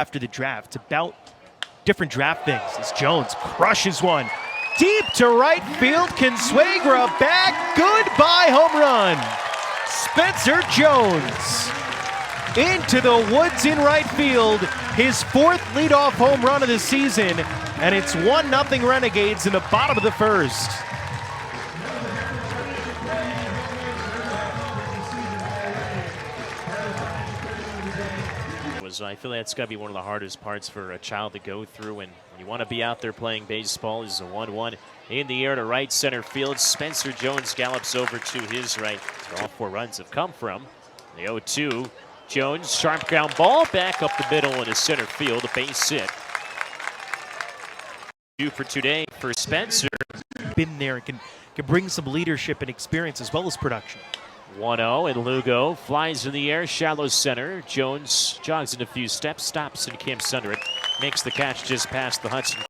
after the draft. It's about different draft things as Jones crushes one. Deep to right field, Consuegra back, goodbye home run. Spencer Jones into the woods in right field, his fourth leadoff home run of the season, and it's 1-0 Renegades in the bottom of the first. I feel that's got to be one of the hardest parts for a child to go through, and when you want to be out there playing baseball. This is a 1-1 in the air to right center field. Spencer Jones gallops over to his right. So all 4 runs have come from the 0-2. Jones, sharp ground ball back up the middle into center field, a base hit. 2 for today for Spencer. Been there and can bring some leadership and experience as well as production. 1-0, and Lugo flies in the air, shallow center. Jones jogs in a few steps, stops and camps under it. Makes the catch just past the Hudson.